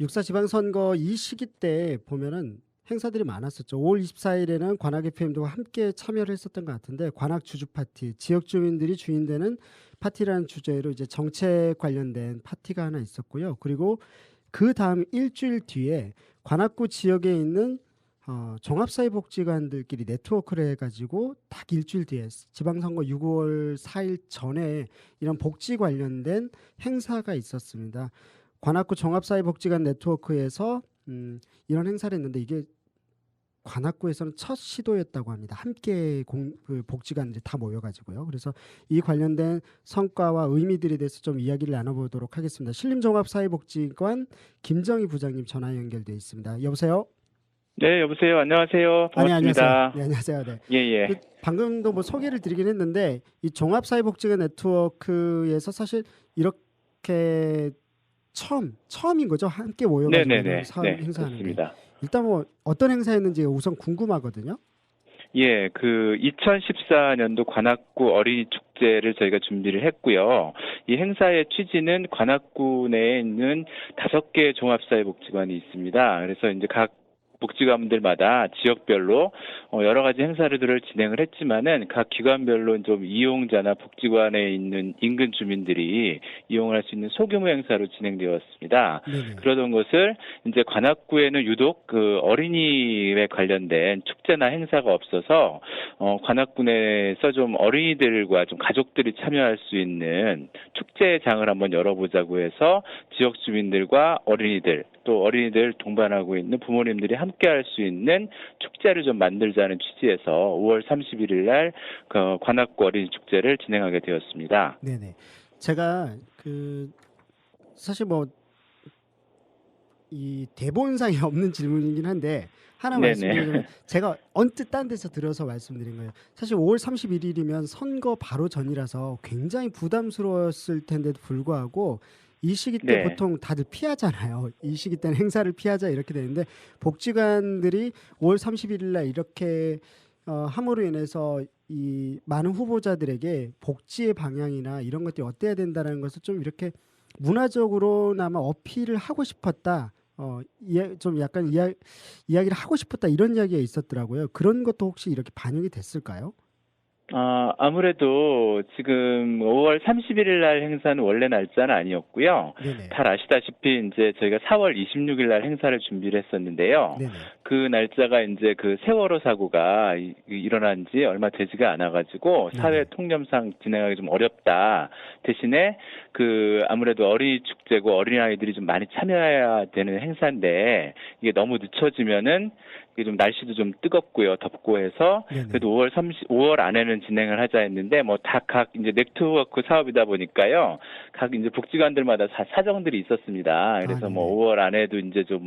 육사 지방선거 이 시기 때 보면은 행사들이 많았었죠. 5월 24일에는 관악 FM도 함께 참여를 했었던 것 같은데 관악 주주 파티, 지역 주민들이 주인되는 파티라는 주제로 이제 정책 관련된 파티가 하나 있었고요. 그리고 그 다음 일주일 뒤에 관악구 지역에 있는 종합사회복지관들끼리 네트워크를 해가지고 딱 일주일 뒤에 지방선거 6월 4일 전에 이런 복지 관련된 행사가 있었습니다. 관악구 종합사회복지관 네트워크에서 이런 행사를 했는데 이게 관악구에서는 첫 시도였다고 합니다. 함께 그 복지관들이 다 모여가지고요. 그래서 이 관련된 성과와 의미들에 대해서 좀 이야기를 나눠보도록 하겠습니다. 신림종합사회복지관 김정희 부장님 전화 연결되어 있습니다. 여보세요? 네, 여보세요. 안녕하세요. 아니, 안녕하세요. 반갑습니다. 네, 안녕하세요. 네. 예, 예. 방금도 뭐 소개를 드리긴 했는데 이 종합사회복지관 네트워크에서 사실 이렇게 처음인 거죠. 함께 모여가지고 네네네. 이런 네, 행사하는 게. 그렇습니다. 일단 뭐 어떤 행사였는지 우선 궁금하거든요. 예, 그 2014년도 관악구 어린이 축제를 저희가 준비를 했고요. 이 행사의 취지는 관악구 내에 있는 5개 종합사회복지관이 있습니다. 그래서 이제 각 복지관들마다 지역별로 여러 가지 행사들을 진행을 했지만은 각 기관별로 좀 이용자나 복지관에 있는 인근 주민들이 이용할 수 있는 소규모 행사로 진행되었습니다. 네네. 그러던 것을 이제 관악구에는 유독 그 어린이에 관련된 축제나 행사가 없어서 관악구 내에서 좀 어린이들과 좀 가족들이 참여할 수 있는 축제장을 한번 열어보자고 해서 지역 주민들과 어린이들 또 어린이들 동반하고 있는 부모님들이 함께 할 수 있는 축제를 좀 만들자는 취지에서 5월 31일 날 그 관악구 어린이 축제를 진행하게 되었습니다. 네네. 제가 그 사실 뭐 이 대본상에 없는 질문이긴 한데 하나 네네. 말씀드리자면 제가 언뜻 딴 데서 들어서 말씀드린 거예요. 사실 5월 31일이면 선거 바로 전이라서 굉장히 부담스러웠을 텐데도 불구하고 이 시기 때 네. 보통 다들 피하잖아요. 이 시기 때는 행사를 피하자 이렇게 되는데 복지관들이 5월 31일 날 이렇게 함으로 인해서 이 많은 후보자들에게 복지의 방향이나 이런 것들이 어때야 된다는 것을 좀 이렇게 문화적으로나마 어필을 하고 싶었다. 좀 약간 이야기를 하고 싶었다 이런 이야기가 있었더라고요. 그런 것도 혹시 이렇게 반영이 됐을까요? 아무래도 지금 5월 31일 날 행사는 원래 날짜는 아니었고요. 네네. 잘 아시다시피 이제 저희가 4월 26일 날 행사를 준비를 했었는데요. 네네. 그 날짜가 이제 그 세월호 사고가 일어난 지 얼마 되지가 않아가지고 사회 네네. 통념상 진행하기 좀 어렵다. 대신에 그 아무래도 어린이 축제고 어린아이들이 좀 많이 참여해야 되는 행사인데 이게 너무 늦춰지면은 이게 좀 날씨도 좀 뜨겁고요, 덥고 해서 네네. 그래도 5월 안에는 진행을 하자 했는데 뭐 다 각 이제 네트워크 사업이다 보니까요, 각 이제 복지관들마다 사정들이 있었습니다. 그래서 뭐 네네. 5월 안에도 이제 좀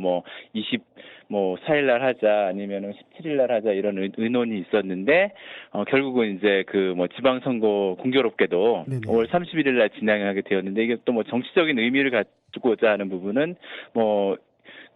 뭐 4일 날 하자 아니면은 17일 날 하자 이런 의논이 있었는데 결국은 이제 그 뭐 지방선거 공교롭게도 네네. 5월 31일 날 진행하게 되었는데 이게 또 뭐 정치적인 의미를 갖고자 하는 부분은 뭐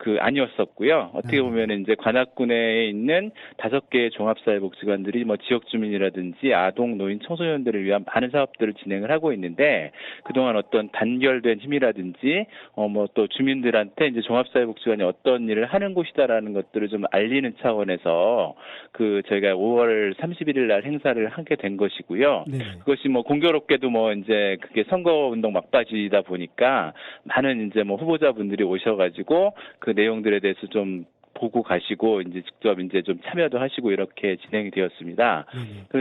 아니었었고요. 어떻게 네네. 보면 이제 관악구 내에 있는 5개의 종합사회복지관들이 뭐 지역 주민이라든지 아동, 노인, 청소년들을 위한 많은 사업들을 진행을 하고 있는데 그동안 어떤 단결된 힘이라든지 뭐 또 주민들한테 이제 종합사회복지관이 어떤 일을 하는 곳이다라는 것들을 좀 알리는 차원에서 저희가 5월 31일 날 행사를 하게 된 것이고요. 네네. 그것이 뭐 공교롭게도 뭐 이제 그게 선거운동 막바지다 보니까 많은 이제 뭐 후보자분들이 오셔가지고 그 내용들에 대해서 좀 보고 가시고 이제 직접 이제 좀 참여도 하시고 이렇게 진행이 되었습니다.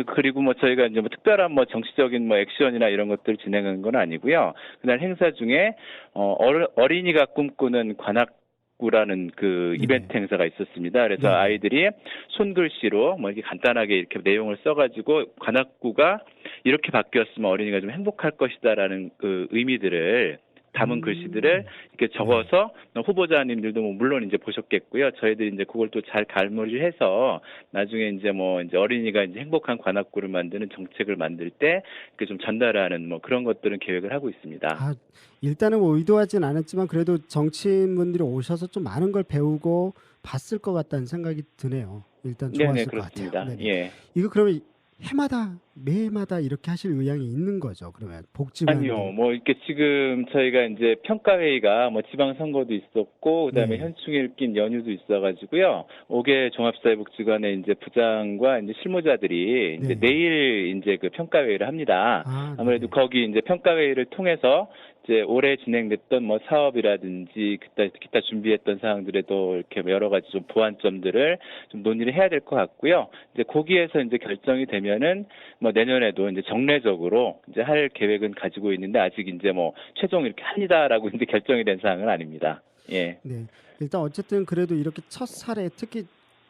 그리고 뭐 저희가 이제 뭐 특별한 뭐 정치적인 뭐 액션이나 이런 것들 진행한 건 아니고요. 그날 행사 중에 어린이가 꿈꾸는 관악구라는 그 네네. 이벤트 행사가 있었습니다. 그래서 네네. 아이들이 손글씨로 뭐 이렇게 간단하게 이렇게 내용을 써가지고 관악구가 이렇게 바뀌었으면 어린이가 좀 행복할 것이다라는 그 의미들을 담은 글씨들을 이렇게 적어서 후보자님들도 뭐 물론 이제 보셨겠고요. 저희들이 이제 그걸 또 잘 갈무리를 해서 나중에 이제 뭐 이제 어린이가 이제 행복한 관악구를 만드는 정책을 만들 때 이렇게 좀 전달하는 뭐 그런 것들은 계획을 하고 있습니다. 일단은 뭐 의도하진 않았지만 그래도 정치인분들이 오셔서 좀 많은 걸 배우고 봤을 것 같다는 생각이 드네요. 일단 네네, 좋았을 것 같아요. 그렇습니다. 네네. 예. 이거 그러면 해마다 매해마다 이렇게 하실 의향이 있는 거죠. 그러면 아니요. 복지관들. 뭐 이렇게 지금 저희가 이제 평가회의가 뭐 지방선거도 있었고 그다음에 네. 현충일 낀 연휴도 있어가지고요. 5개 종합사회복지관의 이제 부장과 이제 실무자들이 이제 네. 내일 이제 그 평가회의를 합니다. 아, 아무래도 네네. 거기 이제 평가회의를 통해서 이제 올해 진행됐던 뭐 사업이라든지 기타 준비했던 사항들에도 이렇게 여러 가지 좀 보완점들을 좀 논의를 해야 될 것 같고요. 이제 거기에서 이제 결정이 되면은 뭐 내년에도 이제 정례적으로 이제 할 계획은 가지고 있는데 아직 이제 뭐 최종 이렇게 합니다라고 이제 결정이 된 사항은 아닙니다. 예. 네. 일단 어쨌든 그래도 이렇게 첫 사례 특히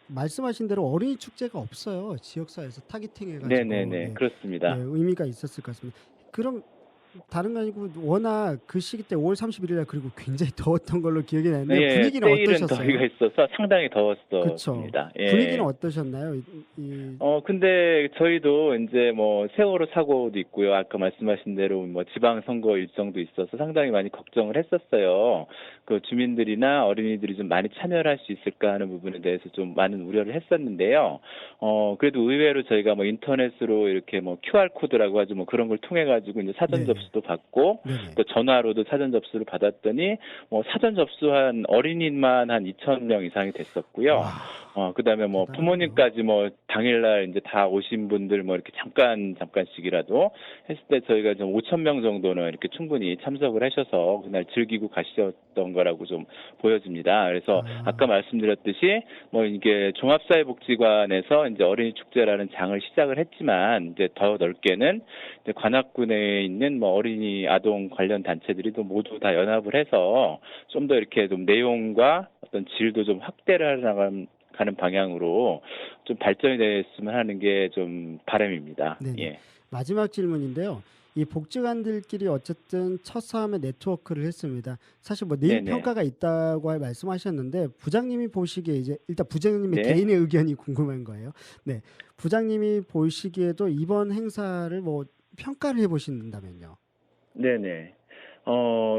말씀하신 대로 어린이 축제가 없어요. 지역사회에서 타깃팅 해가지고 네네네. 네, 그렇습니다. 의미가 있었을 것 같습니다. 그럼 다른 거 아니고 워낙 그 시기 때 5월 31일 날 그리고 굉장히 더웠던 걸로 기억이 나는데 예, 분위기는 세일은 어떠셨어요? 더위가 있어서 상당히 그쵸. 더웠습니다. 분위기는 예. 어떠셨나요? 근데 저희도 이제 뭐 세월호 사고도 있고요. 아까 말씀하신 대로 뭐 지방선거 일정도 있어서 상당히 많이 걱정을 했었어요. 그 주민들이나 어린이들이 좀 많이 참여를 할 수 있을까 하는 부분에 대해서 좀 많은 우려를 했었는데요. 그래도 의외로 저희가 뭐 인터넷으로 이렇게 뭐 QR코드라고 하죠. 뭐 그런 걸 통해가지고 이제 사전 네. 접수도 받고 네네. 또 전화로도 사전 접수를 받았더니 뭐 사전 접수한 어린이만 한 2,000명 이상이 됐었고요. 와, 그다음에 뭐 대단하네요. 부모님까지 뭐 당일날 이제 다 오신 분들 뭐 이렇게 잠깐씩이라도 했을 때 저희가 좀 5,000명 정도는 이렇게 충분히 참석을 하셔서 그날 즐기고 가셨던 거라고 좀 보여집니다. 그래서 아까 말씀드렸듯이 뭐 이게 종합사회복지관에서 이제 어린이 축제라는 장을 시작을 했지만 이제 더 넓게는 이제 관악구 내에 있는 뭐 어린이 아동 관련 단체들이 또 모두 다 연합을 해서 좀 더 이렇게 좀 내용과 어떤 질도 좀 확대를 가는 방향으로 좀 발전이 됐으면 하는 게 좀 바람입니다. 네네. 예. 마지막 질문인데요. 이 복지관들끼리 어쨌든 첫 싸움에 네트워크를 했습니다. 사실 뭐 내일 네네. 평가가 있다고 말씀하셨는데 부장님이 보시기에 이제 일단 부장님의 네. 개인의 의견이 궁금한 거예요. 네, 부장님이 보시기에도 이번 행사를 뭐 평가를 해보신다면요. 네네.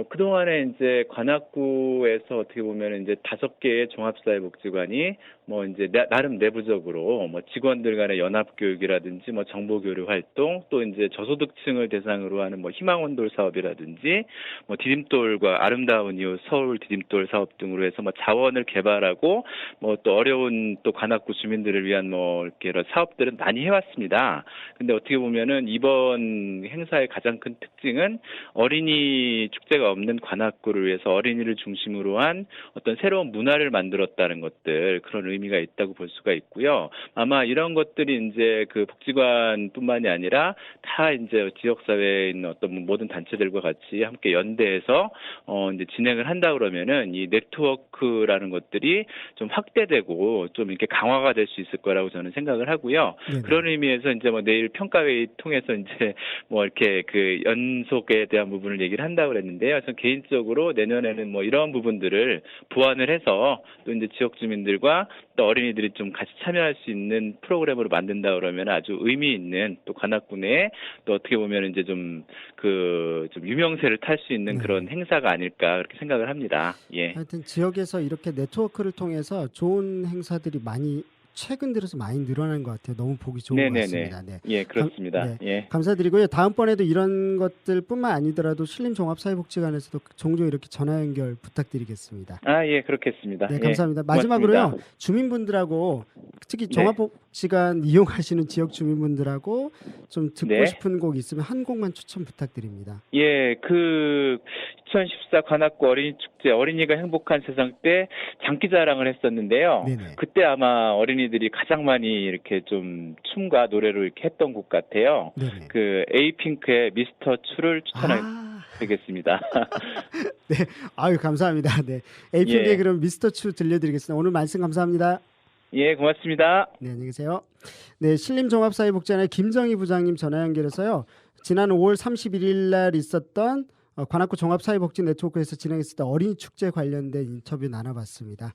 그동안에 이제 관악구에서 어떻게 보면 이제 5개의 종합사회복지관이 뭐 이제 나름 내부적으로 뭐 직원들 간의 연합교육이라든지 뭐 정보교류 활동 또 이제 저소득층을 대상으로 하는 뭐 희망원돌 사업이라든지 뭐 디딤돌과 아름다운 이웃 서울 디딤돌 사업 등으로 해서 뭐 자원을 개발하고 뭐 또 어려운 또 관악구 주민들을 위한 뭐 이렇게 여러 사업들은 많이 해왔습니다. 근데 어떻게 보면은 이번 행사의 가장 큰 특징은 어린이 축제가 없는 관악구를 위해서 어린이를 중심으로 한 어떤 새로운 문화를 만들었다는 것들 그런 의미가 있다고 볼 수가 있고요. 아마 이런 것들이 이제 그 복지관뿐만이 아니라 다 이제 지역사회에 있는 어떤 모든 단체들과 같이 함께 연대해서 이제 진행을 한다 그러면은 이 네트워크라는 것들이 좀 확대되고 좀 이렇게 강화가 될 수 있을 거라고 저는 생각을 하고요. 네네. 그런 의미에서 이제 뭐 내일 평가회의 통해서 이제 뭐 이렇게 그 연속에 대한 부분을 얘기를 한다고 그랬는데요. 저는 개인적으로 내년에는 뭐 이런 부분들을 보완을 해서 또 이제 지역 주민들과 또 어린이들이 좀 같이 참여할 수 있는 프로그램으로 만든다 그러면 아주 의미 있는 또 관악구 내에 또 어떻게 보면 이제 좀 좀 유명세를 탈 수 있는 그런 행사가 아닐까 그렇게 생각을 합니다. 예. 하여튼 지역에서 이렇게 네트워크를 통해서 좋은 행사들이 많이 최근 들어서 많이 늘어난 것 같아요. 너무 보기 좋은 것 네네네. 같습니다. 네. 예, 그렇습니다. 예. 감사드리고요. 다음번에도 이런 것들뿐만 아니더라도 신림종합사회복지관에서도 종종 이렇게 전화 연결 부탁드리겠습니다. 예, 그렇겠습니다. 네, 예, 감사합니다. 고맙습니다. 마지막으로요. 주민분들하고 특히 네. 종합복지관 이용하시는 지역 주민분들하고 좀 듣고 네. 싶은 곡 있으면 한 곡만 추천 부탁드립니다. 예, 2014 관악구 어린이 축제 어린이가 행복한 세상 때 장기자랑을 했었는데요. 네네. 그때 아마 어린이들이 가장 많이 이렇게 좀 춤과 노래로 이렇게 했던 곡 같아요. 네네. 그 에이핑크의 미스터 추를 추천하겠습니다. 네, 아유 감사합니다. 네, 에이핑크의 예. 그럼 미스터 추 들려드리겠습니다. 오늘 말씀 감사합니다. 예, 고맙습니다. 네, 안녕히 계세요. 네, 신림종합사회복지관의 김정희 부장님 전화 연결해서요. 지난 5월 31일 날 있었던 관악구 종합사회복지 네트워크에서 진행했었던 어린이 축제 관련된 인터뷰 나눠봤습니다.